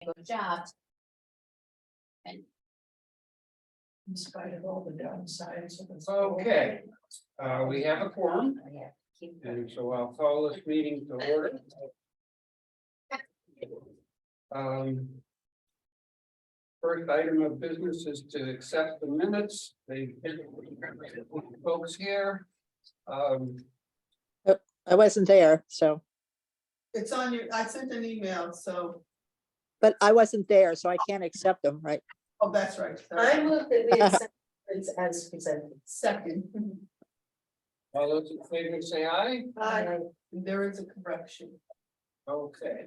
good job. In spite of all the downsides of this. Okay, we have a quorum, Yeah, keep- and so I'll call this meeting to order. First item of business is to accept the minutes, the folks here. I wasn't there, so, It's on your, I sent an email, so, but I wasn't there, so I can't accept them, right? oh, that's right. I move that we accept it as presented. Second. All those in favor say aye. Aye. There is a correction. Okay,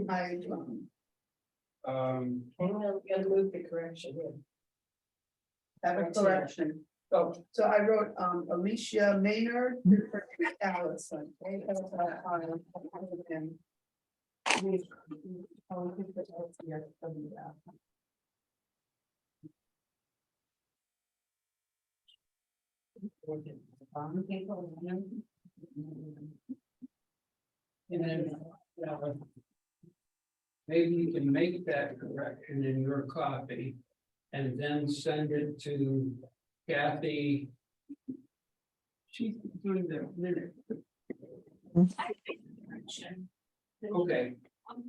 I, Gotta move the correction in. have a correction. oh, So I wrote, Alicia Maynard for Allison. and then, maybe you can make that correction in your copy and then send it to Kathy. She's doing the minute. Okay,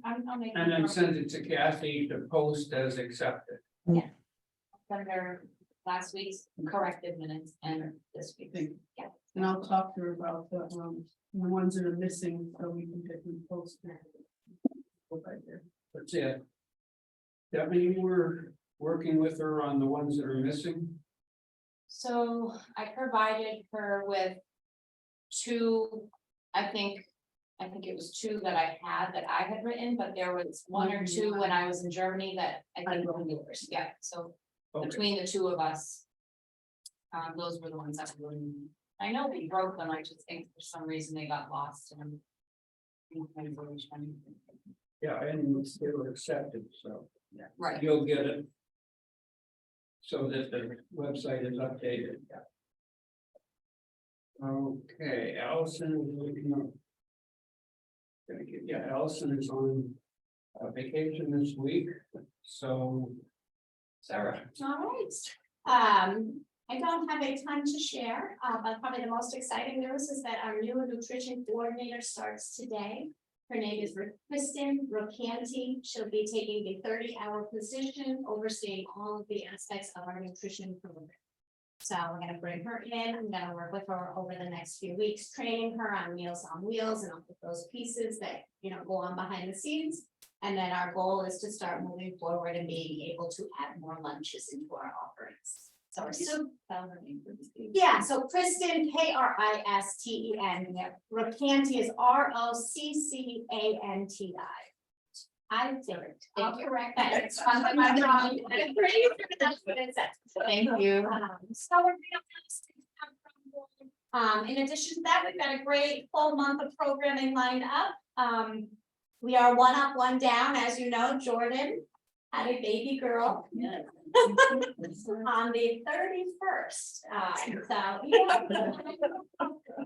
I'll make. and then send it to Kathy to post as accepted. Under last week's corrected minutes and this week. Yeah. And I'll talk to her about the ones that are missing, so we can get them posted. Right there. That's it. Debbie, you were working with her on the ones that are missing? So I provided her with two, I think it was two that I had written, but there was one or two when I was in Germany that I think were yours, yeah, so Okay, between the two of us. Those were the ones that were, I know we wrote them, I just think for some reason they got lost and. yeah, and they were accepted, so Right, you'll get it. So that the website is updated. Okay, Allison is looking up. Yeah, Allison is on vacation this week, so. Sarah. All right. I don't have a ton to share, but probably the most exciting news is that our new nutrition coordinator starts today. Her name is Kristen Rocanti. She'll be taking a 30-hour position overseeing all of the aspects of our nutrition program. So we're gonna bring her in. I'm gonna work with her over the next few weeks, training her on Meals on Wheels and all of those pieces that, go on behind the scenes. And then our goal is to start moving forward and being able to add more lunches into our offerings. So we're so, yeah, so Kristen, Kristen, Rocanti is Roccanti. I did it. I'll correct that. It's on my wrong. That's what it says. thank you. So we're in addition to that, we've got a great full month of programming lined up. We are one up, one down, as you know, Jordan had a baby girl. On the 31st,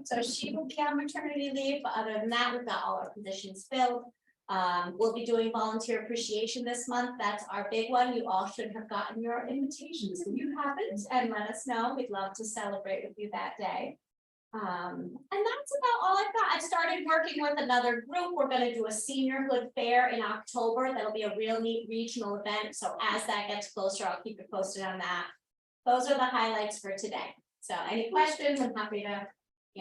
so she will be on maternity leave, but other than that, we've got all our positions filled. We'll be doing volunteer appreciation this month, that's our big one, you all should have gotten your invitations if you haven't, and let us know, we'd love to celebrate with you that day. And that's about all I've got. I started working with another group. We're gonna do a seniorhood fair in October. That'll be a real neat regional event. So as that gets closer, I'll keep you posted on that. Those are the highlights for today. So any questions, I'm happy to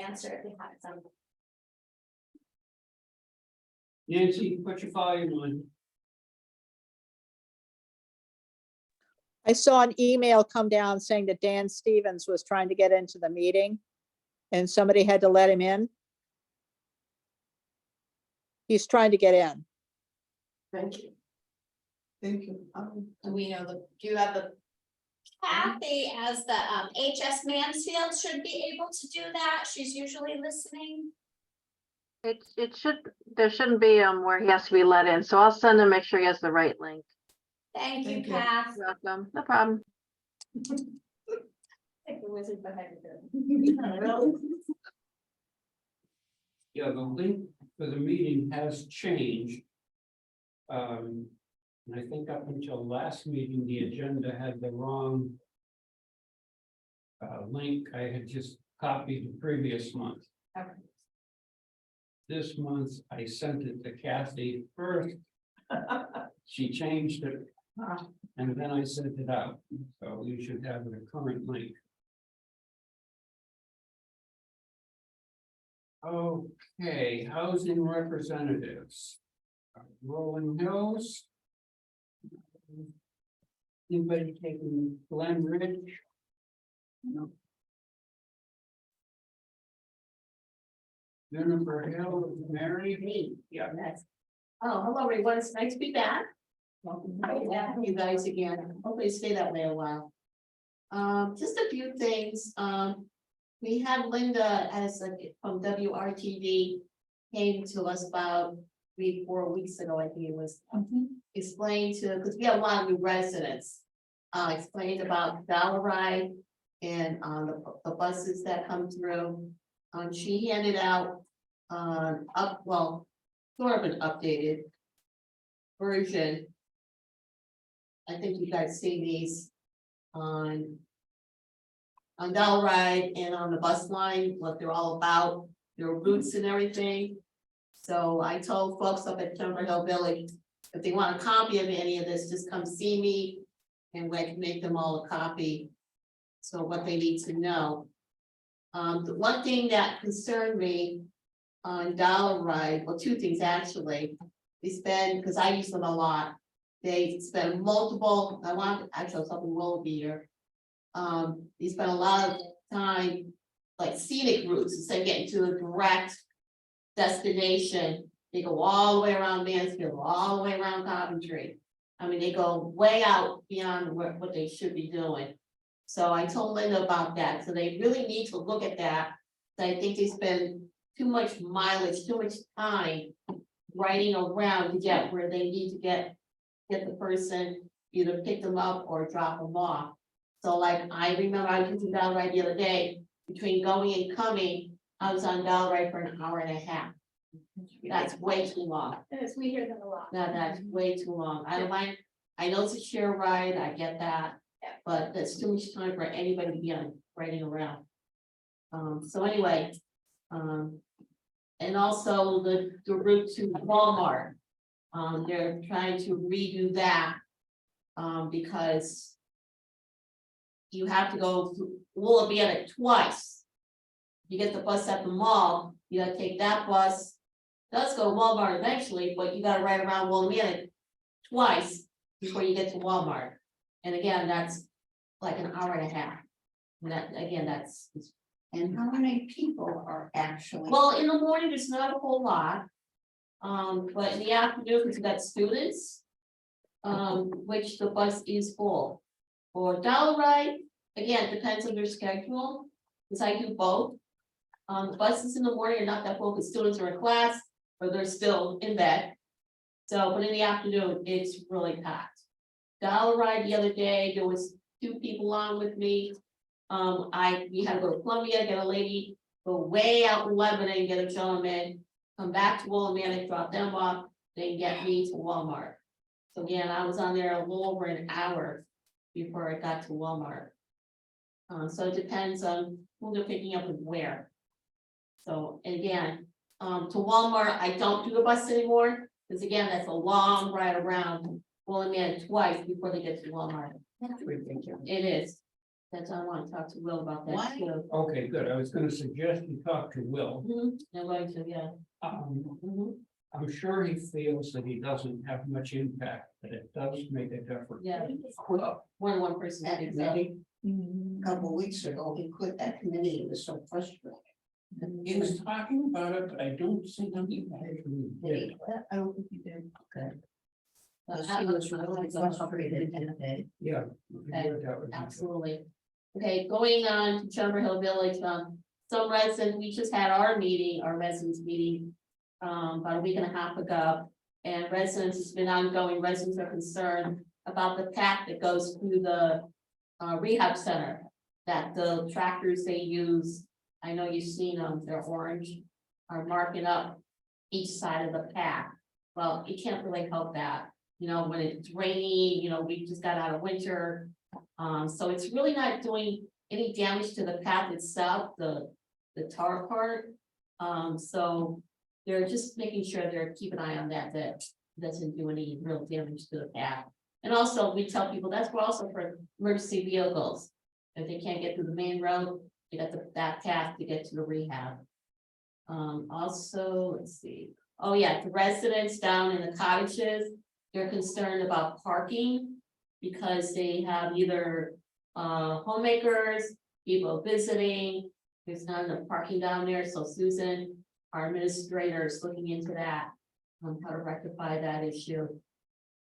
answer if you have some. Nancy, put your volume on. I saw an email come down saying that Dan Stevens was trying to get into the meeting and somebody had to let him in. He's trying to get in. Thank you. Thank you. Do we know do you have the, Kathy, as the HS Mansfield should be able to do that. She's usually listening. It should, there shouldn't be where he has to be let in, so I'll send him, make sure he has the right link. Thank you, Thank you. Kath. You're welcome, no problem. Like the wizard behind the Yeah, the link for the meeting has changed. And I think up until last meeting, the agenda had the wrong. Link, I had just copied the previous month. Okay. This month, I sent it to Kathy first. She changed it. And then I sent it out, so you should have the current link. Okay, housing representatives. Rolling Hills. Anybody taking Glen Ridge? No. Jennifer Hill, Mary. Me. Yeah. Yes. Oh, hello, everyone. It's nice to be back. Welcome to be back with you guys again. Hopefully stay that way a while. Just a few things. We had Linda from WRTV came to us about 3-4 weeks ago, I think it was. Explained to, because we have a lot of new residents. Explained about Dollar Ride and the buses that come through. She handed out sort of an updated version. I think you guys see these on Dollar Ride and on the bus line, what they're all about, their routes and everything. So I told folks up at Timber Hill Village, if they want a copy of any of this, just come see me and we can make them all a copy. So what they need to know. The one thing that concerned me on Dollar Ride, well, two things actually. They spend, because I use them a lot, they spend multiple, actually something will be here. They spend a lot of time, like scenic routes, instead of getting to a direct destination. They go all the way around Mansfield, all the way around Coventry. I mean, they go way out beyond what they should be doing. So I told Linda about that, so they really need to look at that. So I think they spend too much mileage, too much time riding around to get where they need to get the person, either pick them up or drop them off. So like, I remember I was using Dollar Ride the other day, between going and coming, I was on Dollar Ride for an hour and a half. That's way too long. Yes, we hear them a lot. That's way too long. I don't mind, I know it's a share ride, I get that. Yeah. But that's too much time for anybody to be on riding around. So anyway, and also the route to Walmart. They're trying to redo that. Because you have to go through, we'll be at it twice. You get the bus at the mall, you gotta take that bus. Does go to Walmart eventually, but you gotta ride around Willamette twice before you get to Walmart. And again, that's like an hour and a half. And that, again, that's. And how many people are actually? Well, in the morning, there's not a whole lot. But in the afternoon, because you got students. Which the bus is full. For Dollar Ride, again, it depends on their schedule, because I do both. The buses in the morning are not that full, because students are in class, or they're still in bed. So, but in the afternoon, it's really packed. Dollar Ride the other day, there was 2 people on with me. We had to go to Columbia, get a lady, go way out in Lebanon, get a gentleman, come back to Willamette, drop them off, then get me to Walmart. So again, I was on there a little over an hour before I got to Walmart. So it depends on who they're picking up and where. So again, to Walmart, I don't do the bus anymore, because again, that's a long ride around Willamette twice before they get to Walmart. It is. That's why I want to talk to Will about that Why? too. Okay, good. I was gonna suggest you talk to Will. I'm going to, yeah. Um, I'm sure he feels that he doesn't have much impact, but it does make a difference. Yeah, Well, one person. that did that. committee, a couple of weeks ago, he quit that committee, it was so frustrating. He was talking about it, but I don't think he actually did. I don't think you did. Okay. But He was really frustrated that day. Yeah. I heard that was- Absolutely. Okay, going on to Chumber Hill Village, some residents, we just had our meeting, our residents meeting. About a week and a half ago, and residents, it's been ongoing, residents are concerned about the path that goes through the. Rehab center, that the tractors they use, I know you've seen them, they're orange, are marking up each side of the path. Well, you can't really help that, you know, when it's rainy, you know, we just got out of winter. So it's really not doing any damage to the path itself, the tar part. So they're just making sure they're keeping an eye on that, that doesn't do any real damage to the path. And also, we tell people that's also for emergency vehicles. If they can't get through the main road, you got that path to get to the rehab. Also, let's see, oh yeah, the residents down in the cottages, they're concerned about parking. Because they have either homemakers, people visiting, there's not enough parking down there, so Susan, our administrator, is looking into that. On how to rectify that issue.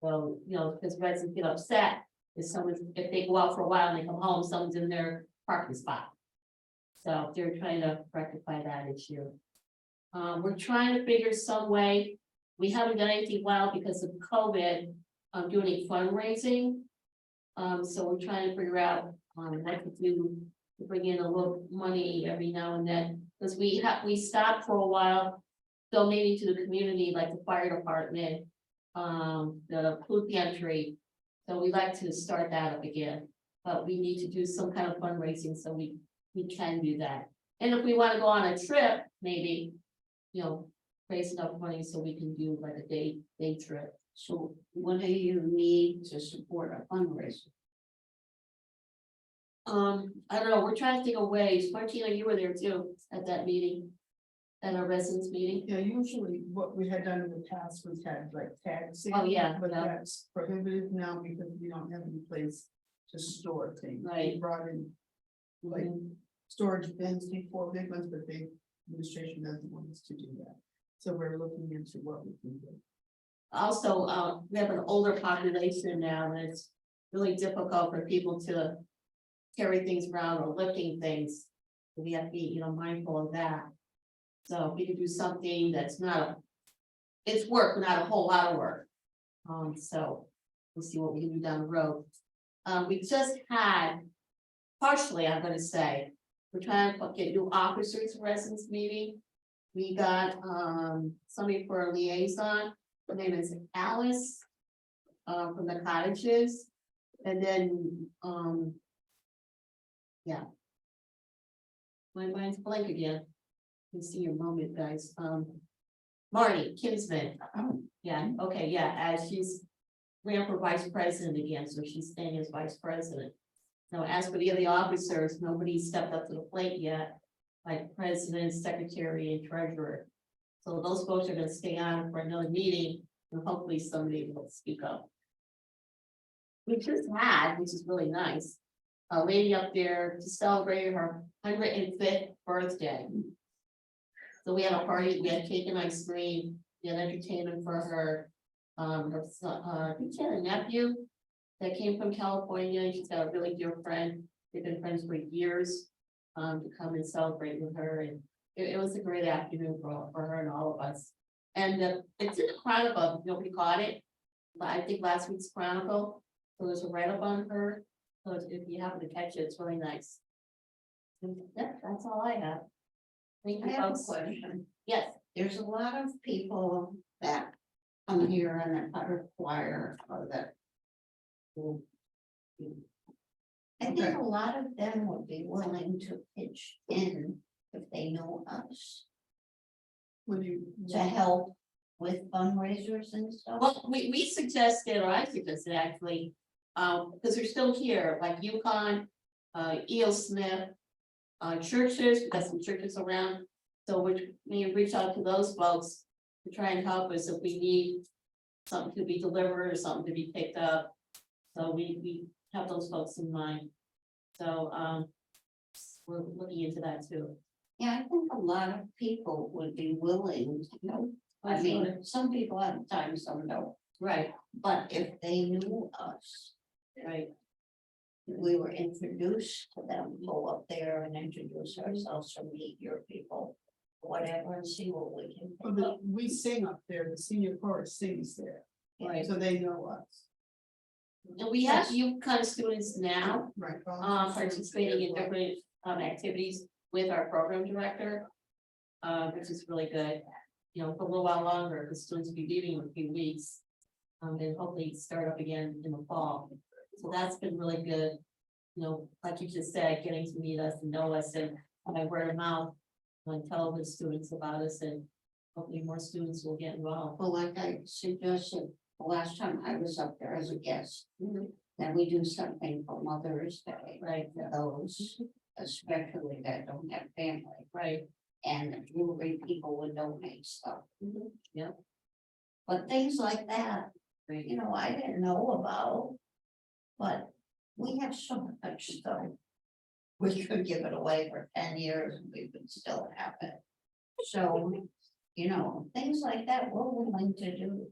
So, you know, because residents get upset if someone's, if they go out for a while and they come home, someone's in their parking spot. So they're trying to rectify that issue. We're trying to figure some way, we haven't done anything well because of COVID, doing fundraising. So we're trying to figure out, what to do to bring in a little money every now and then, because we stopped for a while. Donating to the community, like the fire department, the food pantry. So we'd like to start that up again, but we need to do some kind of fundraising so we can do that. And if we want to go on a trip, maybe, you know, raise enough money so we can do like a day trip. So what do you need to support a fundraiser? I don't know, we're trying to think of ways. Martina, you were there too at that meeting. At our residents meeting. Yeah, usually what we had done in the past was had like tag sales. Oh, yeah, But yeah. that's prohibited now because we don't have any place to store things. Right. We brought in like storage bins before big ones, but the administration doesn't want us to do that. So we're looking into what we can do. Also, we have an older population now, and it's really difficult for people to carry things around or lifting things. We have to be, you know, mindful of that. So if we can do something that's not, it's work, but not a whole lot of work. So we'll see what we can do down the road. We just had, partially, I'm gonna say, we're trying to get new officers residence meeting. We got, somebody for a liaison, her name is Alice, from the cottages, and then, yeah. My mind's blank again. You see your moment, guys. Marty Kinsman. Yeah, okay, yeah, as she's ran for vice president again, so she's staying as vice president. Now, as for the other officers, nobody stepped up to the plate yet, like president, secretary, and treasurer. So those folks are gonna stay on for another meeting, and hopefully somebody will speak up. We just had, which is really nice, a lady up there to celebrate her 105th birthday. So we had a party, we had cake and ice cream, we had entertainment for her. Her son, I think she had a nephew that came from California. She's got a really dear friend. They've been friends for years. To come and celebrate with her, and it was a great afternoon for her and all of us. And it's in the Chronicle, nobody caught it. But I think last week's Chronicle, so there's a write-up on her. So if you happen to catch it, it's really nice. And yeah, that's all I have. Thank I you, have a folks. question. Yes, There's a lot of people that come here and that require or that. I think a lot of them would be willing to pitch in if they know us When you. to help with fundraisers and stuff. well, we suggested, or I suggested actually, because they're still here, like UConn, E.L. Smith. Churches, we got some churches around, so we reach out to those folks to try and help us if we need something to be delivered or something to be picked up. So we have those folks in mind. So, we're looking into that too. Yeah, I think a lot of people would be willing to help. I mean, some people have time, some don't, Right, but if they knew us, right, we were introduced to them, go up there and introduce ourselves or meet your people. Whatever, and see what we can Well, pick up. we sing up there, the senior chorus sings there, right. so they know us. And we have UConn students now, Right. participating in different activities with our program director. Which is really good. for a little while longer, because students will be leaving in a few weeks. And hopefully start up again in the fall. So that's been really good. Like you just said, getting to meet us and know us and by word of mouth. And tell the students about us and hopefully more students will get involved. Well, like I suggested, the last time I was up there as a guest, then we do something for Mother's Day. Right, For those, especially that don't have family, right. and jewelry people would donate stuff. Yeah. But things like that, I didn't know about. But we have so much stuff. We could give it away for 10 years and we would still have it. So, things like that we're willing to do.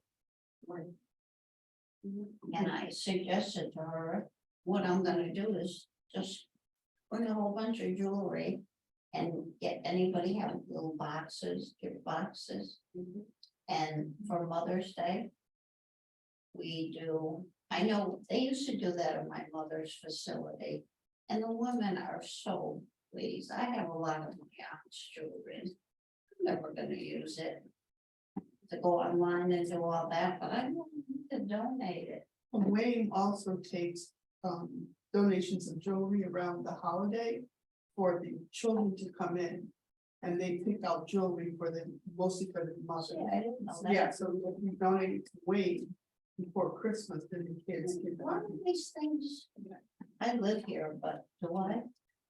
And I suggested to her, what I'm gonna do is just bring a whole bunch of jewelry. And get anybody have little boxes, gift boxes. And for Mother's Day. We do, I know they used to do that at my mother's facility. And the women are so pleased. I have a lot of my aunt's jewelry. I'm never gonna use it. To go online and do all that, but I want to donate it. Wayne also takes donations of jewelry around the holiday for the children to come in. And they pick out jewelry for them, mostly for the mother. Yeah, I didn't know that. Yeah, so we donated to Wayne before Christmas, then the kids get One of these things, I live here, but do I?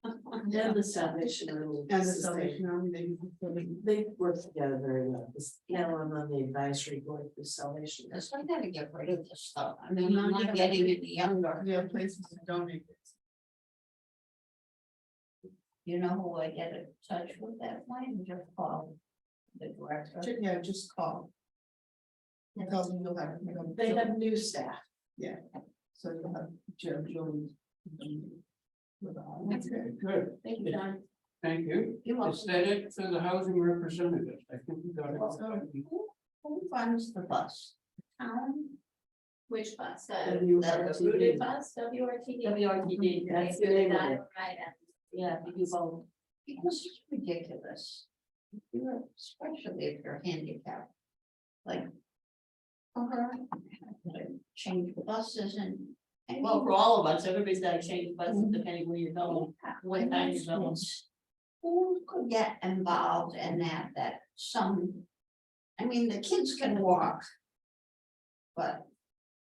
And the Salvation Army. And the Salvation Army, they use it for the- They work together very well. Now I'm on the advisory board for Salvation. Because I gotta get rid of this stuff. I mean, I'm not getting any younger. There are places to donate it. You know who I get in touch with that line, just call the director. Yeah, just call. Tell them you'll have. They have new staff. So you'll have Joey. That's good. Thank you, John. Thank you. You Is want, that it for the housing representative? I think we got it. who funds the bus? Town? Which bus? The Rooted bus, WRTD. WRTD, That's the name of it. Right. yeah, we do both. Because it's ridiculous. Especially if you're handicapped. Like. For her, change buses and. I mean, Well, for all of us, everybody's gotta change buses depending where you're going. What and time that's you're going. what's- Who could get involved in that some. I mean, the kids can walk. But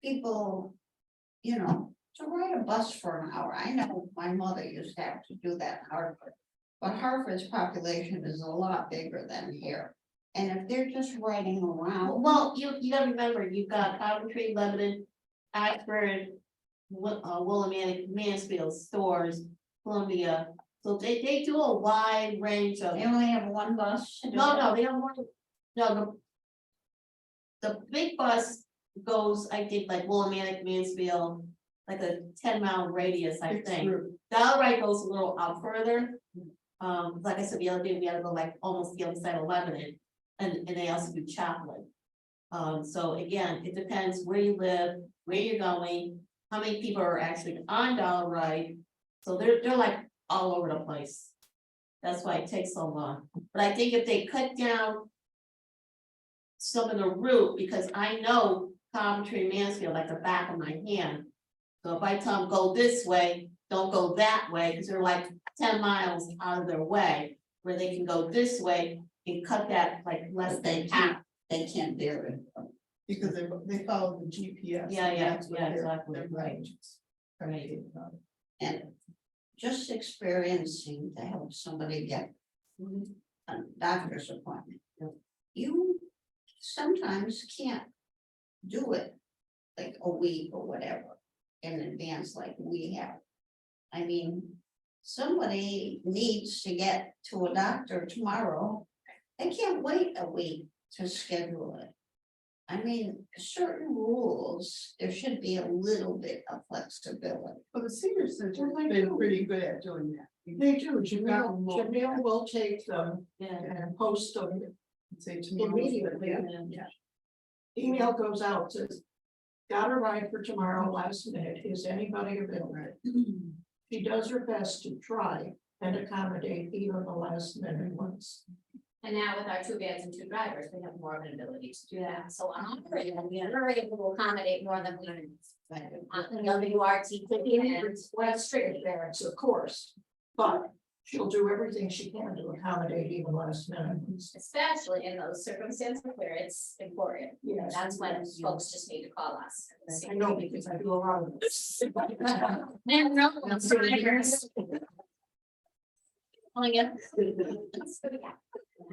people, to ride a bus for an hour, I know my mother used to have to do that in Hartford. But Hartford's population is a lot bigger than here. And if they're just riding around. Well, you gotta remember, you've got Coventry, Lebanon, Ashford, Willimantic, Mansfield, Stores, Columbia. So they do a wide range of. They only have one bus. to do it? No, they don't want to, no, the big bus goes, I think, like Willimantic, Mansfield, like a 10-mile radius, I It's think. through. Delray goes a little out further. Like I said, the other day, we had to go like almost the other side of Lebanon, and they also do Chaplin. So again, it depends where you live, where you're going, how many people are actually on Dollar Ride. So they're like all over the place. That's why it takes so long. But I think if they cut down some of the route, because I know Coventry and Mansfield like the back of my hand. So if I tell them go this way, don't go that way, because they're like 10 miles out of their way, where they can go this way and cut that like less But they than can't, half. they can't bear it. Because they follow the GPS. Yeah, and yeah, that's what yeah, their- exactly, their right. ranges. Right. And just experiencing to help somebody get a doctor's appointment. You sometimes can't do it like a week or whatever in advance like we have. I mean, somebody needs to get to a doctor tomorrow. They can't wait a week to schedule it. I mean, certain rules, there should be a little bit of flexibility. Well, the senior center has been pretty good at doing that. They do, Jamil- Jamil will take them Yeah. and post them Say tomorrow. immediately. Yeah. Email goes out, says, got a ride for tomorrow last minute, is anybody available? She does her best to try and accommodate even the last minute ones. And now with our 2 vans and 2 drivers, we have more of an ability to do that. So on our end, we're able to accommodate more than we. WRTD and we're strictly there. Parents, of course, but she'll do everything she can to accommodate even last minute. Especially in those circumstances where it's important. Yes. That's when folks just need to call us. I know because I do a lot of this. And no one's drivers. Oh, yeah.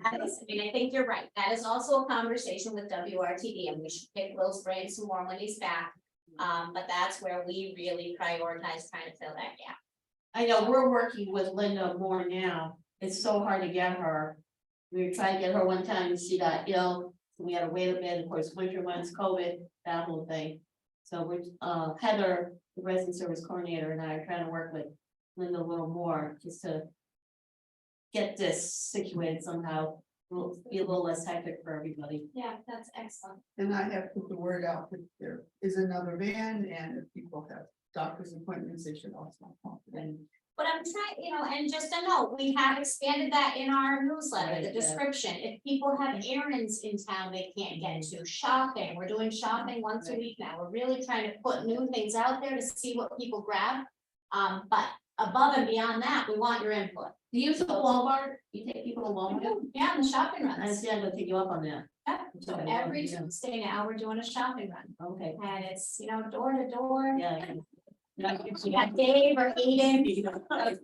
I mean, I think you're right. That is also a conversation with WRTD and we should pick Will's brain some more when he's back. But that's where we really prioritize trying to fill that gap. I know we're working with Linda more now. It's so hard to get her. We were trying to get her one time and she got ill. We had to wait a bit. Of course, winter months, COVID, that whole thing. So we're, Heather, the resident service coordinator, and I are trying to work with Linda a little more just to get this situated somehow. Will be a little less hectic for everybody. Yeah, that's excellent. And I have put the word out that there is another van, and if people have doctor's appointments, they should also call. And But I'm trying, and just a note, we have expanded that in our newsletter, Right, the yeah. description. If people have errands in town they can't get to, shopping, we're doing shopping once a week now. We're really trying to put new things out there to see what people grab. But above and beyond that, we want your input. Do you use the Walmart? You take people to Walmart? Yeah, the shopping I runs. see, I'm gonna take you up on that. Yeah, so Okay, every yeah. Tuesday now, we're doing a shopping run. Okay, And it's, door to door. yeah. We got Dave or Aiden,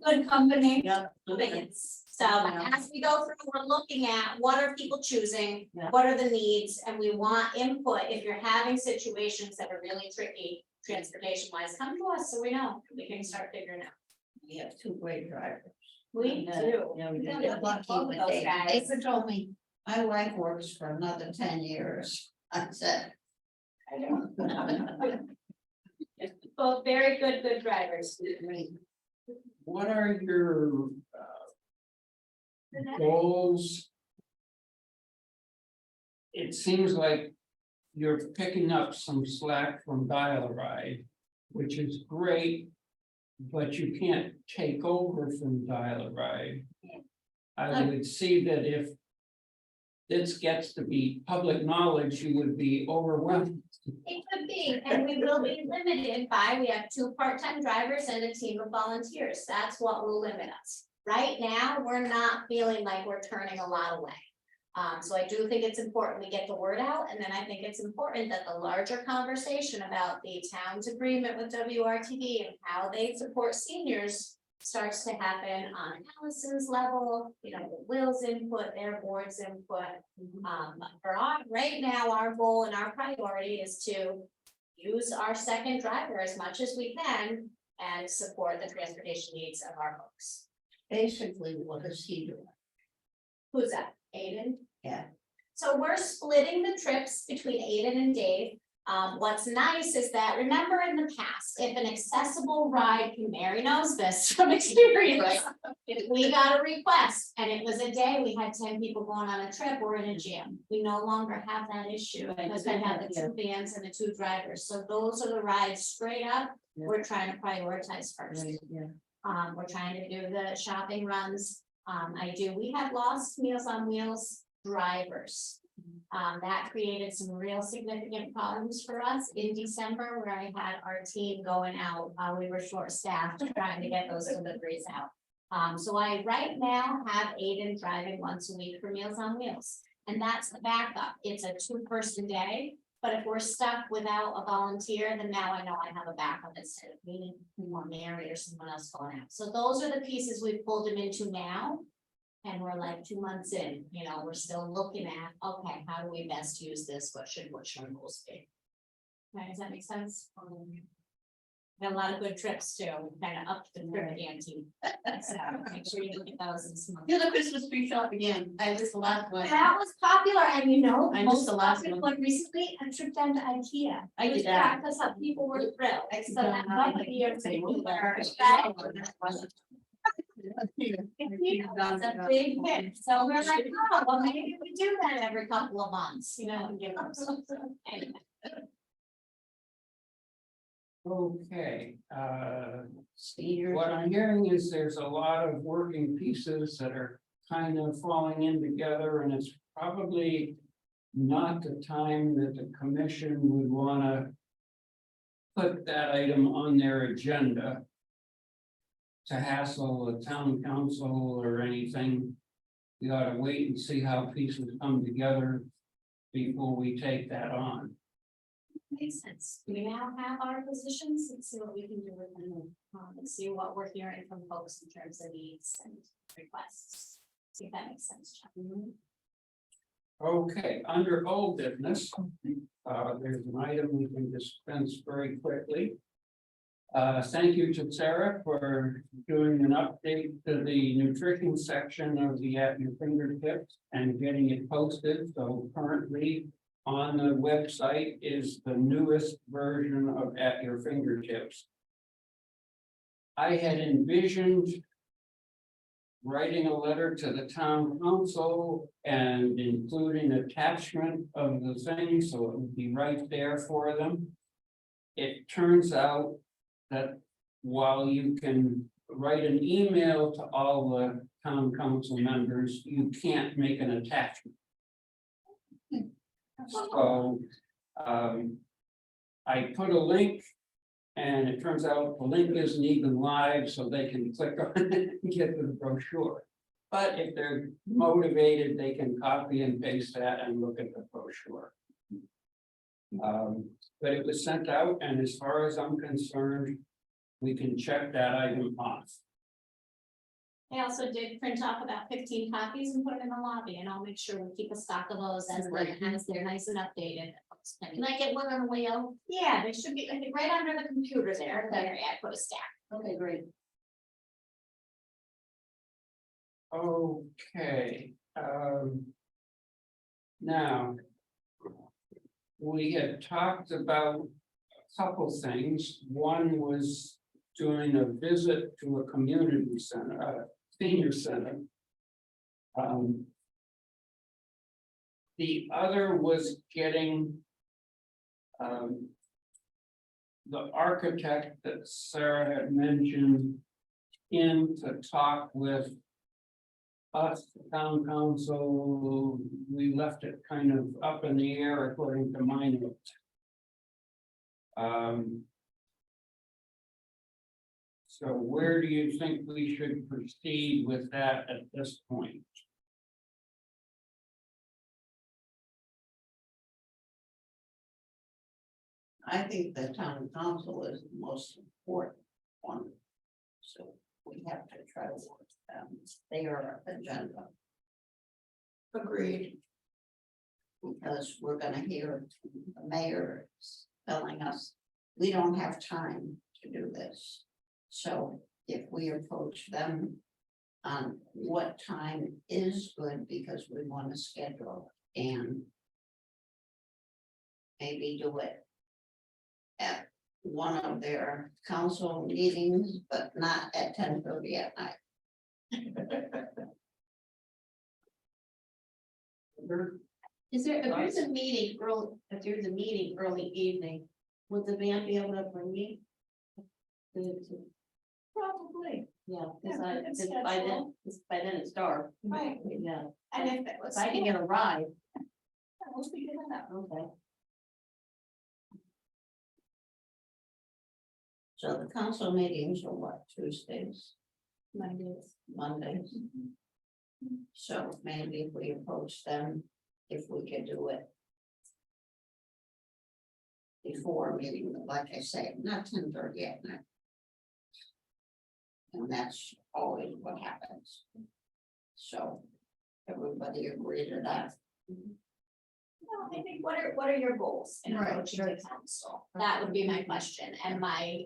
good company. Yeah. Biggins. So as we go through, we're looking at what are people choosing, Yeah. what are the needs, and we want input. If you're having situations that are really tricky, transportation wise, come to us so we know, we can start figuring out. We have 2 great drivers. We Yeah, do. yeah, we do. Yeah, We're lucky both with of those Dave. guys. David told me, my wife works for another 10 years. I said, I know. Both very good drivers. What are your goals? It seems like you're picking up some slack from Dial-A-Ride, which is great. But you can't take over from Dial-A-Ride. I would see that if this gets to be public knowledge, you would be overwhelmed. It could be, and we will be limited by, we have 2 part-time drivers and a team of volunteers. That's what will limit us. Right now, we're not feeling like we're turning a lot away. So I do think it's important we get the word out, and then I think it's important that the larger conversation about the town's agreement with WRTD and how they support seniors starts to happen on Allison's level, Will's input, their board's input. Right now, our goal and our priority is to use our second driver as much as we can and support the transportation needs of our folks. basically, what is he doing? Who's that? Aiden? Yeah. So we're splitting the trips between Aiden and Dave. What's nice is that, remember in the past, if an accessible ride, Mary knows this from experience. If we got a request and it was a day, we had 10 people going on a trip, we're in a jam. We no longer have that issue because we have the 2 vans and the 2 drivers. So those are the rides straight up. Yeah. We're trying to prioritize first. Right, yeah. We're trying to do the shopping runs. We have lost Meals on Wheels drivers. That created some real significant problems for us in December where I had our team going out. We were short-staffed trying to get those deliveries out. So I right now have Aiden driving once a week for Meals on Wheels. And that's the backup. It's a 2-person day. But if we're stuck without a volunteer, then now I know I have a backup instead of needing more Mary or someone else going out. So those are the pieces we've pulled him into now. And we're like 2 months in, we're still looking at, okay, how do we best use this? What should our goals be? Right, does that make sense? Got a lot of good trips too, kind of up the trip ante. So make sure you look at those this month. Do the Christmas tree shop again. I just the last one. That was popular and I missed most the last popular one. one recently, a trip down to IKEA. I did Just that. cracked us up, people were thrilled. So that Yeah. might be your thing. It's a big hit, so we're like, oh, well, maybe we do that every couple of months, and give them some. Anyway. Okay, Seniors. what I'm hearing is there's a lot of working pieces that are kind of falling in together, and it's probably not the time that the commission would wanna put that item on their agenda to hassle the town council or anything. We ought to wait and see how pieces come together before we take that on. Makes sense. We now have our positions. Let's see what we can do with them. And see what we're hearing from folks in terms of needs and requests. See if that makes sense, John. Okay, under old business, there's an item we can dispense very quickly. Thank you to Sarah for doing an update to the nutrition section of the At Your Fingertips and getting it posted. So currently on the website is the newest version of At Your Fingertips. I had envisioned writing a letter to the town council and including attachment of the thing, so it would be right there for them. It turns out that while you can write an email to all the town council members, you can't make an attachment. So, I put a link. And it turns out the link isn't even live, so they can click on it and get to the brochure. But if they're motivated, they can copy and paste that and look at the brochure. But it was sent out, and as far as I'm concerned, we can check that item off. I also did print off about 15 copies and put them in the lobby, and I'll make sure we keep a stock of those as they're nice and updated. Can I get one on the way out? Yeah, they should be, I think, right under the computer there. There, I put a stack. Okay, great. Okay, now. We had talked about a couple things. One was doing a visit to a community center, senior center. The other was getting the architect that Sarah had mentioned in to talk with us, the town council. We left it kind of up in the air according to my notes. So where do you think we should proceed with that at this point? I think the town council is the most important one. So we have to try to work their agenda. Agreed. Because we're gonna hear the mayor telling us, we don't have time to do this. So if we approach them on what time is good, because we want to schedule and maybe do it at one of their council meetings, but not at 10:30 at night. Is there, if there's a meeting early evening, would the band be able to bring me? Probably. Yeah, Yeah, because we can by then, schedule. by then it's dark. Right. Yeah, And if it was. if I can get a ride, We'll figure that out. okay. So the council meetings are what, Tuesdays, Mondays. Mondays? So maybe if we approach them, if we could do it before meeting, like I say, not 10:30 at night. And that's always what happens. So everybody agree to that? Well, I think what are your goals in Right, approaching the council? That would be my question, and my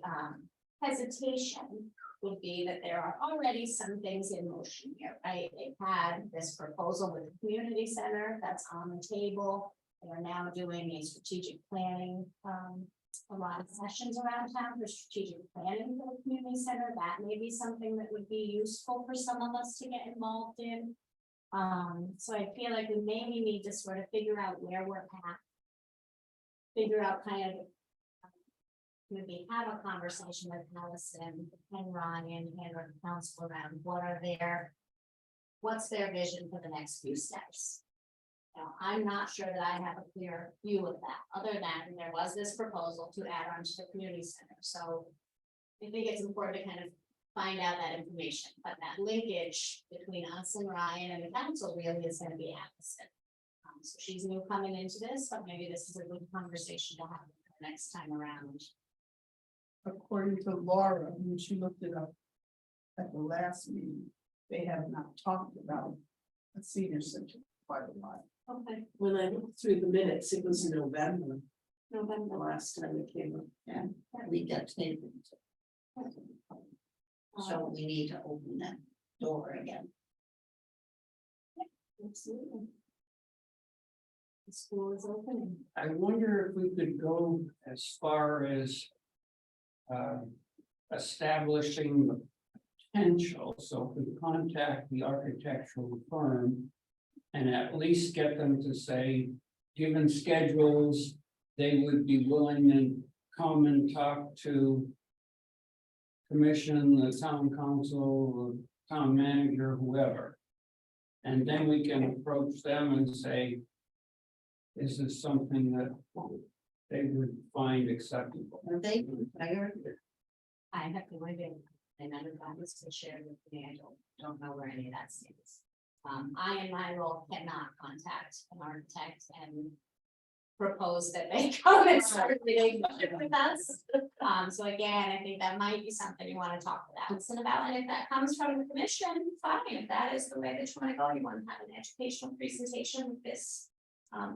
hesitation would be that there are already some things in motion here, right? They've had this proposal with the community center that's on the table. They are now doing a strategic planning, a lot of sessions around town for strategic planning for the community center. That may be something that would be useful for some of us to get involved in. So I feel like we maybe need to sort of figure out where we're at. Figure out kind of. Maybe have a conversation with Allison and Ryan and the council around what are their. what's their vision for the next few steps? Now, I'm not sure that I have a clear view of that, other than there was this proposal to add on to the community center, so. I think it's important to kind of find out that information, but that linkage between us and Ryan and the council really is gonna be Allison. So she's new coming into this, but maybe this is a good conversation to have with her next time around. According to Laura, when she looked it up at the last meeting, they have not talked about a senior center quite a lot. Okay. When I looked through the minutes, it was November, the November. last time it came up. And we got taken. So we need to open that door again. Absolutely. The school is opening. I wonder if we could go as far as establishing the potential, so if we contact the architectural firm and at least get them to say, given schedules, they would be willing to come and talk to commission, the town council, the town manager, whoever. And then we can approach them and say, is this something that they would find acceptable? Are they hired? I have to wait in, and none of that was to share with me, I don't know where any of that stands. I in my role cannot contact an architect and propose that they come and start a relationship with us. So again, I think that might be something you want to talk with Allison about, and if that comes from the commission, fine, if that is the way that you want to go, you want to have an educational presentation with this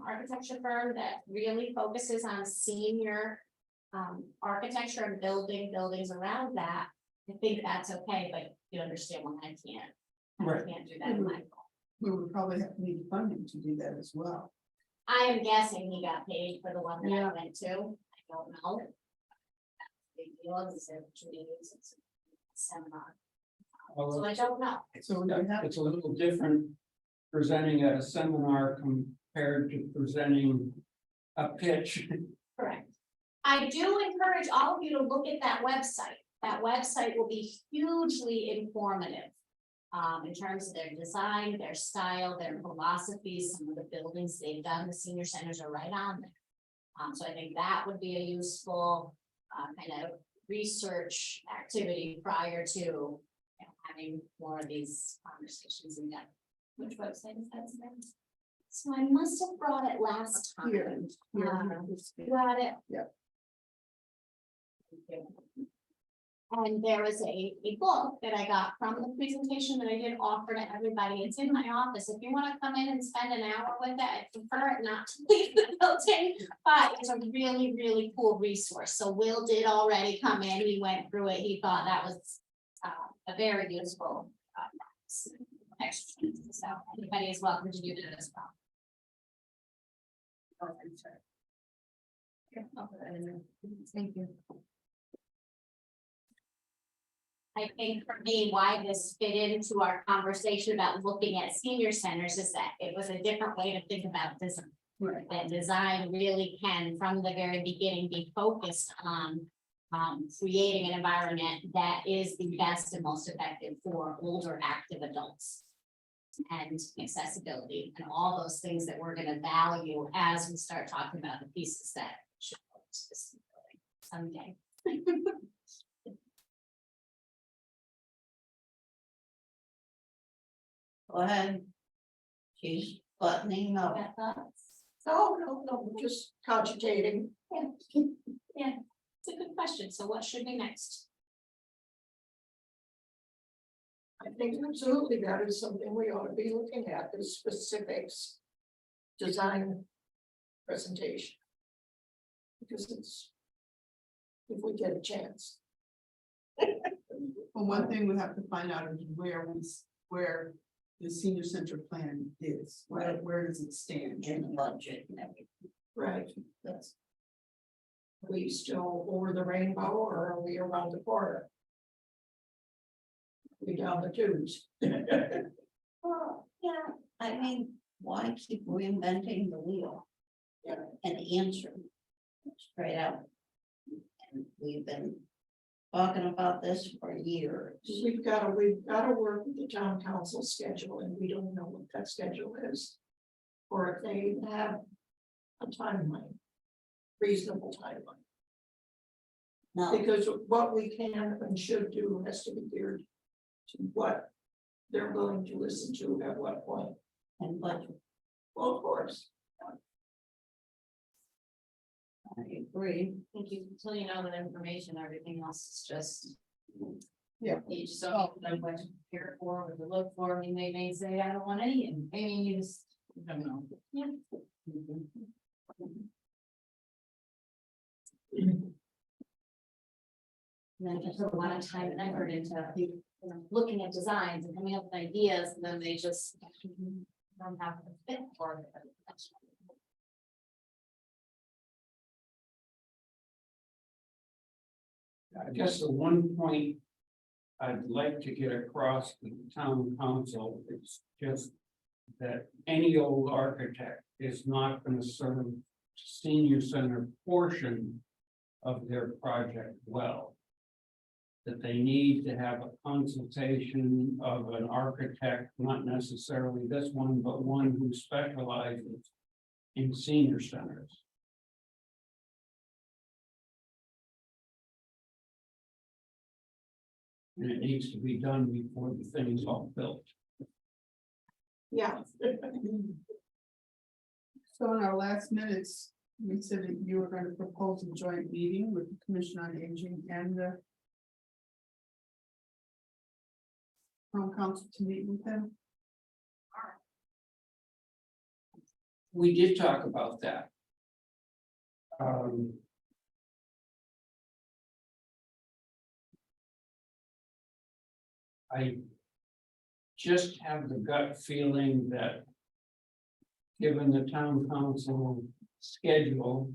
architecture firm that really focuses on senior architecture and building buildings around that, I think that's okay, but you understand why I can't. Right. I can't do that in my role. We We would probably have to need funding to do that as well. I am guessing he got paid for the one that I went to, I don't know. Big deal, it's a it's a seminar, so I don't know. So we have, It's a little different presenting at a seminar compared to presenting a pitch. Correct. I do encourage all of you to look at that website. That website will be hugely informative. In terms of their design, their style, their philosophies, some of the buildings they've done, the senior centers are right on there. So I think that would be a useful, kind of research activity prior to, you know, having more of these conversations in depth. Which website is that? So I must have brought it last time. here, Got it. Yep. And there was a book that I got from the presentation that I did offer to everybody. It's in my office. If you want to come in and spend an hour with it, I prefer it not to leave the building. But it's a really, really cool resource. So Will did already come in. He went through it. He thought that was a very useful exercise. So anybody is welcome to do that as well. Oh, I'm sorry. Yeah, I'll put that in there. Thank you. I think for me, why this fit into our conversation about looking at senior centers is that it was a different way to think about design. Right. That design really can, from the very beginning, be focused on creating an environment that is the best and most effective for older active adults. And accessibility and all those things that we're gonna value as we start talking about the pieces that should go to this building someday. Go ahead. She's buttoning up. Got thoughts? No, we're just cogitating. Yeah, it's a good question. So what should be next? I think absolutely that is something we ought to be looking at, the specifics. Design presentation. Because it's. If we get a chance. well, one thing we have to find out is where the senior center plan is, where does it stand? In the budget and everything. Right. That's Are we still over the rainbow or are we around the corner? We down the tubes. well, yeah, I mean, why keep reinventing the wheel? Yeah. And answer straight out. And we've been talking about this for years. We've gotta work with the town council schedule, and we don't know what that schedule is. Or if they have a timeline, reasonable timeline, Now, because what we can and should do has to be geared to what they're willing to listen to at what point. and budget, Well, of course, I agree. Thank you, until you know that information, everything else is just. Yeah. You just don't know what to prepare for, what to look for, I mean, they may say, I don't want any, and maybe you just don't know. Yeah. And then just put a lot of time and effort into, you know, looking at designs and coming up with ideas, and then they just don't have the fit for it. I guess the one point I'd like to get across to the town council is just that any old architect is not gonna serve senior center portion of their project well. That they need to have a consultation of an architect, not necessarily this one, but one who specializes in senior centers. And it needs to be done before the thing is all built. yeah. So in our last minutes, we said that you were going to propose a joint meeting with the Commission on Aging and the town council to meet with them. We did talk about that. I just have the gut feeling that given the town council schedule,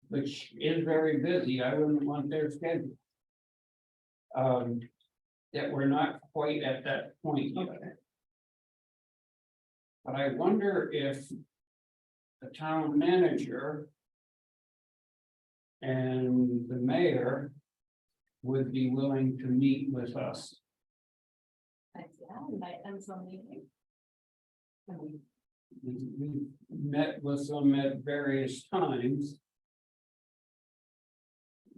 which is very busy, I wouldn't want their schedule. That we're not quite at that point yet. But I wonder if the town manager and the mayor would be willing to meet with us. Invite them to a meeting. We met with them at various times.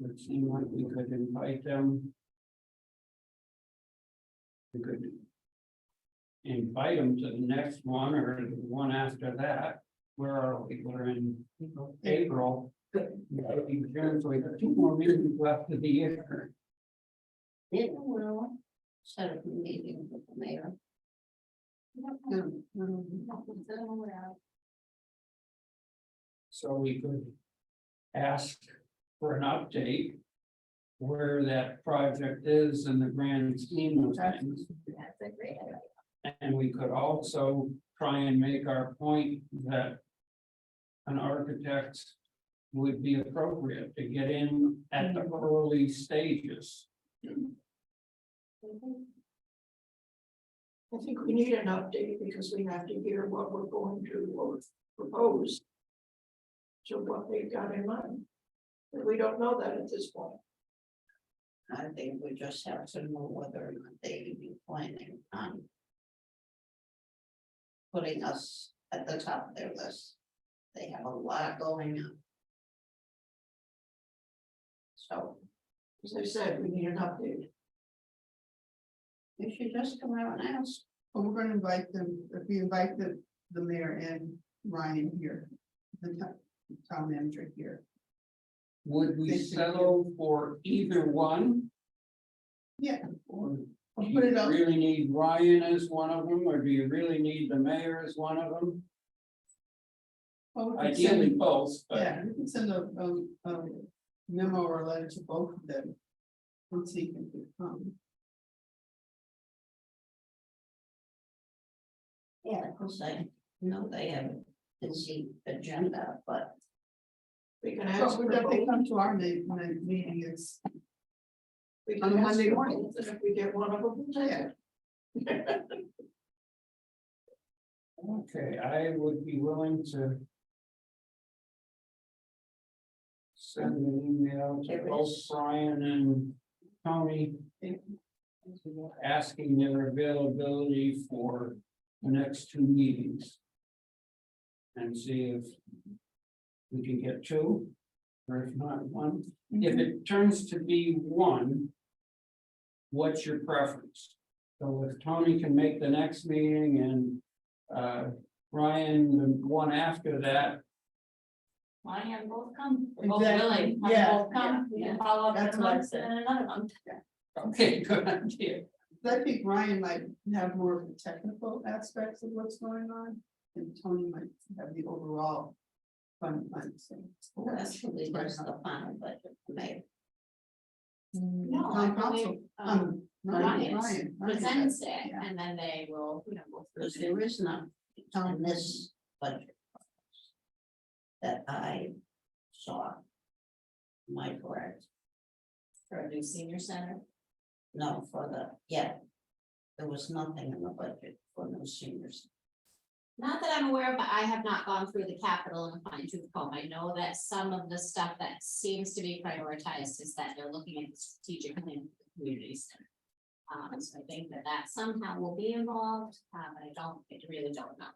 It seemed like we could invite them. We could invite them to the next one or the one after that. Where are we? We're in April. June, so we got 2 more meetings left of the year. Didn't will set up a meeting with the mayor. So we could ask for an update. Where that project is in the grand scheme of things. That's a great idea. And we could also try and make our point that an architect would be appropriate to get in at the early stages. I think we need an update because we have to hear what we're going to propose. To what they've got in mind. But we don't know that at this point. I think we just have to know whether or not they be planning on putting us at the top of their list. They have a lot going on. So As I said, we need an update. you should just come out and ask. But we're gonna invite them, if we invite the mayor and Ryan here, the town manager here. Would we settle for either one? Yeah. Or I'll do put you it up. really need Ryan as one of them, or do you really need the mayor as one of them? Well, we can send- Ideally both, but Yeah, we can send a memo or a letter to both of them. And see if they can come. Yeah, because I know they have a busy agenda, but We can So ask. we for definitely both. come to our meeting, it's, We on can a ask Monday for morning. both, and if we get one of them, we'll take it. okay, I would be willing to send an email to There both is. Brian and Tony. Asking their availability for the next two meetings. And see if we can get two, or if not one. If it turns to be one, what's your preference? So if Tony can make the next meeting and Ryan, the one after that, Why don't you both come? We're both Exactly. willing. Have Yeah, both come. We yeah. can follow up in That's a what I month said. and then another month. okay, good idea. I think Ryan might have more of the technical aspects of what's going on, and Tony might have the overall fun thing. Who actually does the final budget, Mayor? No, Town I believe, council, Ryan Ryan. presents it, Yeah. and then they will, you know, go through. Because there is none on this budget. That I saw. Am I correct? For a new senior center. No, for the, yeah. There was nothing in the budget for no seniors. Not that I'm aware of, but I have not gone through the capital and fine tooth comb. I know that some of the stuff that seems to be prioritized is that they're looking at the strategic plan for the community center. So I think that that somehow will be involved, but I really don't know.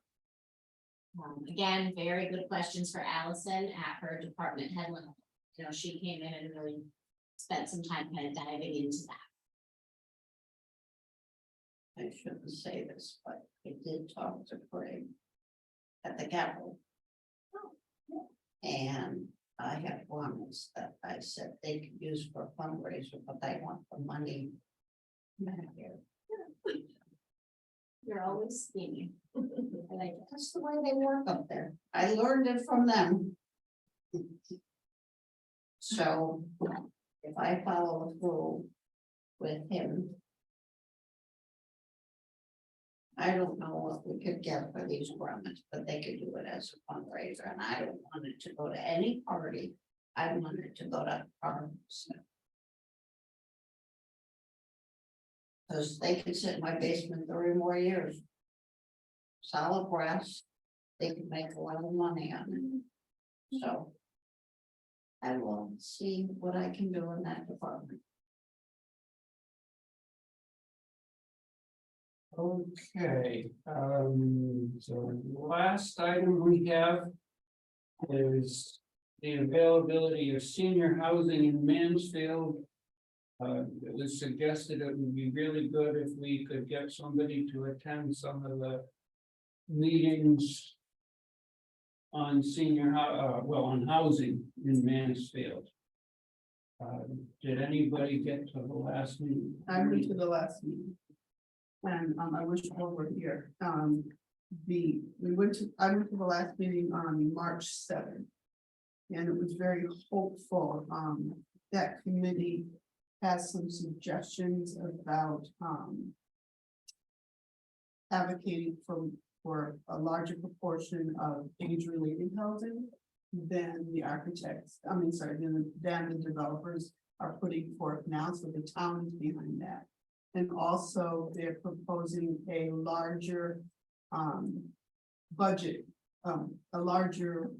Again, very good questions for Allison at her department head level. You know, she came in and really spent some time kind of diving into that. I shouldn't say this, but I did talk to Craig. At the Capitol. And I have ones that I said they could use for a fundraiser, but they want the money. back here. You're always scheming. I like it. That's the way they work up there. I learned it from them. So if I follow through with him. I don't know what we could get for these grants, but they could do it as a fundraiser, and I don't want it to go to any party. I want it to go to farms. Cause they could sit in my basement 3 more years. Solid brass, they could make a lot of money on it. So. I will see what I can do in that department. Okay, so the last item we have is the availability of senior housing in Mansfield. It was suggested it would be really good if we could get somebody to attend some of the meetings on on housing in Mansfield. Did anybody get to the last meeting? I went to the last meeting. And I wish I were here. I went to the last meeting on March 7th. And it was very hopeful. That committee has some suggestions about advocating for a larger proportion of age-related housing than the architects, than the developers are putting forth now, so the town is behind that. And also they're proposing a larger budget, a larger,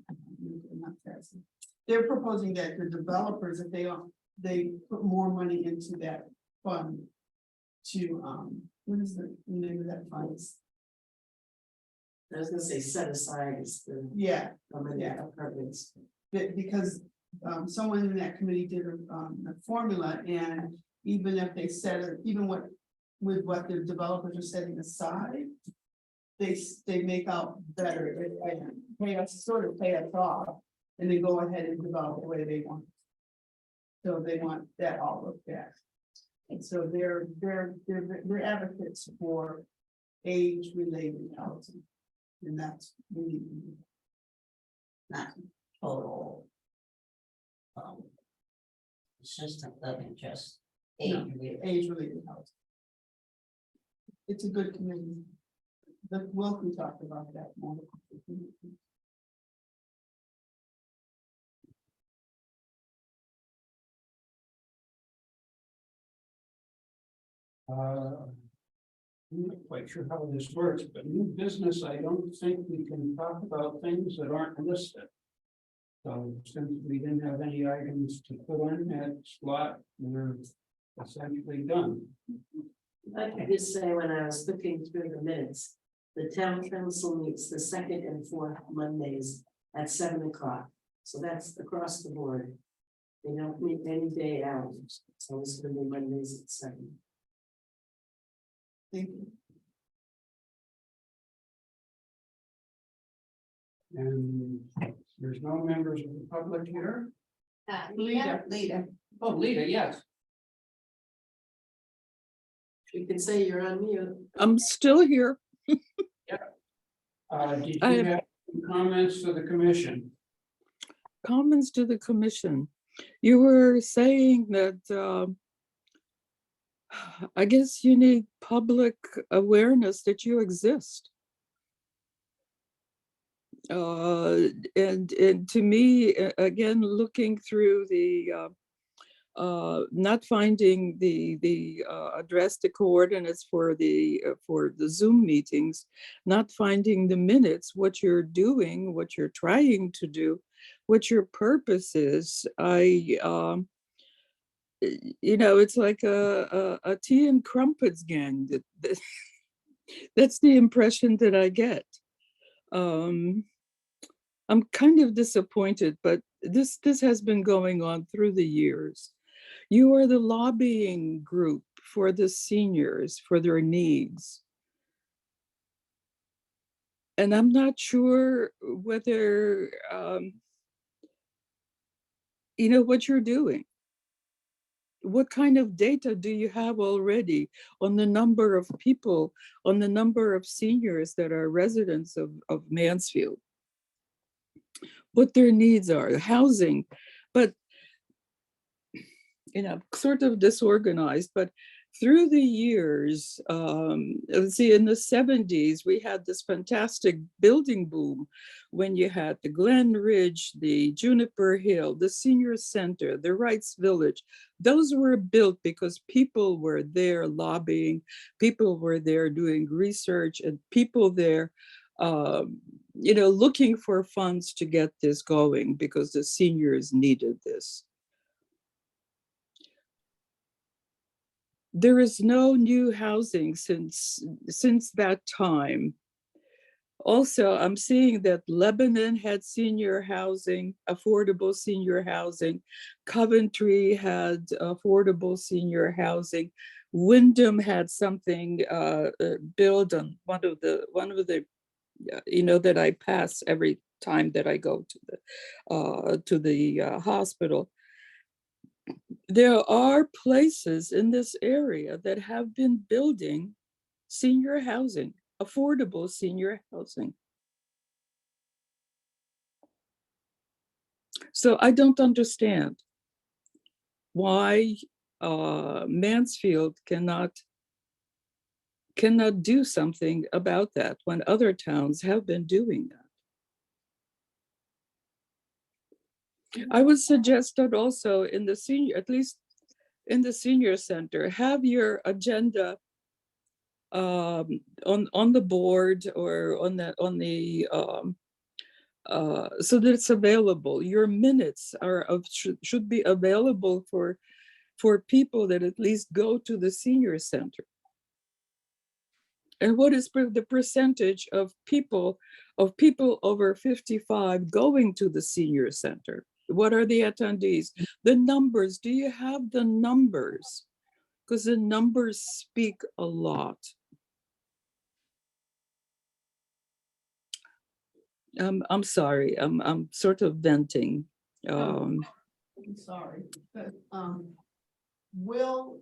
they're proposing that the developers, if they put more money into that fund to, what is the name of that fund? I was gonna say set aside is the. Yeah, Yeah. Apartments. because someone in that committee did a formula, and even if they set it, even with what the developers are setting aside, they make out better, they pay us off, and then go ahead and develop the way they want. So they want that all looked at. And so they're advocates for age-related housing. And that's really. Not total. Assistant living, just No. age. Age-related housing. It's a good committee. But Will can talk about that more. I'm not quite sure how this works, but new business, I don't think we can talk about things that aren't listed. So since we didn't have any items to put on that slot, we're essentially done. I could just say, when I was looking through the minutes, the town council meets the second and fourth Mondays at 7 o'clock. So that's across the board. They don't meet any day out, so it's gonna be Mondays at 7. Thank you. And there's no members of the public here. Leader. Oh, Lita, yes. You can say you're on mute. I'm still here. Did I you have- have some comments to the commission? Comments to the commission. You were saying that I guess you need public awareness that you exist. And to me, again, looking through the not finding the address, the coordinates for the Zoom meetings, not finding the minutes, what you're doing, what you're trying to do, what your purpose is. It's like a tea and crumpets gang. That's the impression that I get. I'm kind of disappointed, but this has been going on through the years. You are the lobbying group for the seniors, for their needs. And I'm not sure whether, what you're doing. What kind of data do you have already on the number of people, on the number of seniors that are residents of Mansfield? What their needs are, housing, but sort of disorganized. But through the years, let's see, in the 70s, we had this fantastic building boom when you had the Glen Ridge, the Juniper Hill, the Senior Center, the Wrights Village. Those were built because people were there lobbying, people were there doing research, and people there looking for funds to get this going because the seniors needed this. There is no new housing since that time. Also, I'm seeing that Lebanon had senior housing, affordable senior housing. Coventry had affordable senior housing. Wyndham had something built on one of the that I pass every time that I go to the hospital. There are places in this area that have been building senior housing, affordable senior housing. So I don't understand why Mansfield cannot do something about that when other towns have been doing that. I would suggest that also in the senior, at least in the senior center, have your agenda on the board or so that it's available. Your minutes should be available for people that at least go to the senior center. And what is the percentage of people over 55 going to the senior center? What are the attendees? The numbers, do you have the numbers? Because the numbers speak a lot. I'm sorry, I'm sort of venting. I'm sorry, but Will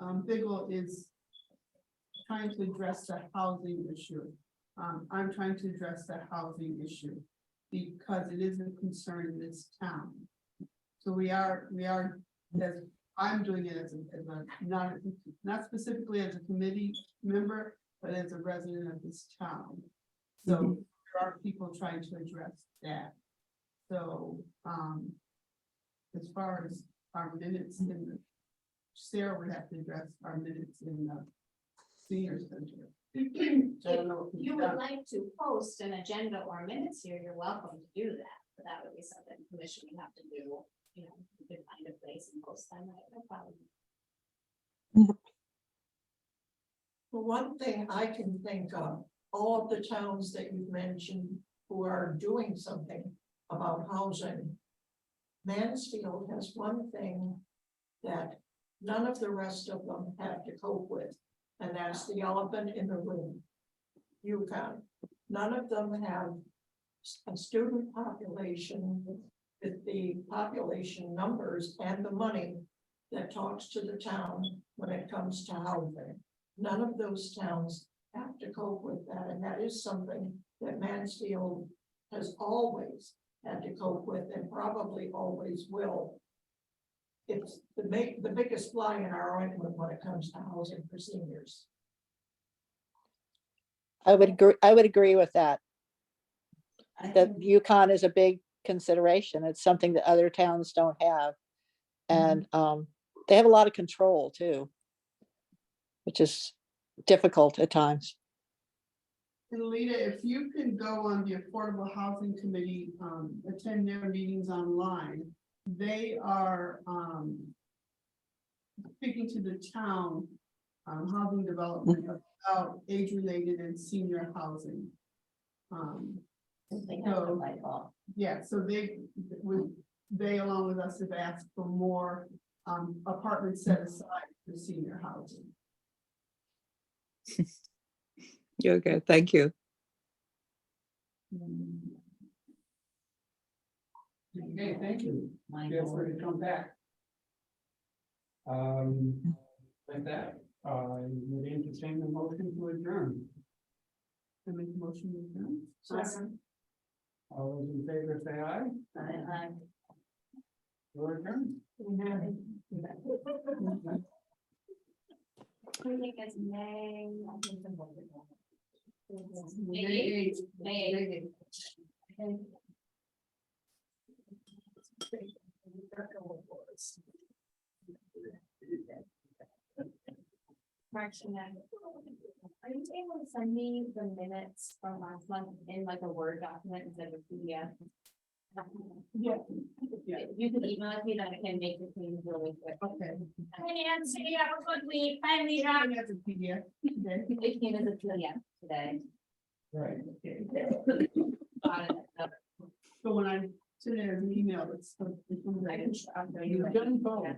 Biggle is trying to address the housing issue. I'm trying to address the housing issue because it is a concern in this town. So we are, as I'm doing it as a not specifically as a committee member, but as a resident of this town. So there are people trying to address that. So as far as our minutes Sarah would have to address our minutes in the senior center. If you would like to post an agenda or minutes here, you're welcome to do that. But that would be something the commission would have to do, you know, you could find a place and post them, no problem. The one thing I can think of, all of the towns that you've mentioned who are doing something about housing. Mansfield has one thing that none of the rest of them have to cope with, and that's the elephant in the room. UConn, none of them have a student population with the population numbers and the money that talks to the town when it comes to housing. None of those towns have to cope with that, and that is something that Mansfield has always had to cope with and probably always will. It's the biggest fly in our ointment when it comes to housing for seniors. I would agree with that. That Yukon is a big consideration. It's something that other towns don't have. And they have a lot of control too, which is difficult at times. And Lita, if you can go on the Affordable Housing Committee, attend their meetings online, they are speaking to the town housing development about age-related and senior housing. They have to by law. Yeah, so they along with us have asked for more apartments set aside for senior housing. Okay, thank you. Okay, thank you. Feel free to come back. With that, would entertain the motion to adjourn. I make a motion to adjourn. Second. All those in favor say aye. Your turn. I think it's May. I think the vote is on. May. March and then. Are you able to send me the minutes from last month in like a Word document instead of PDF? Yeah. Yeah. You can email it me, then I can make the change really quick. Okay. Hi Nancy, have a good week. Bye Lisa. That's a PDF. Okay. It came as a PDF today. Right, okay. Got it. So when I send it as an email, it's. I can. You've done both. Yes.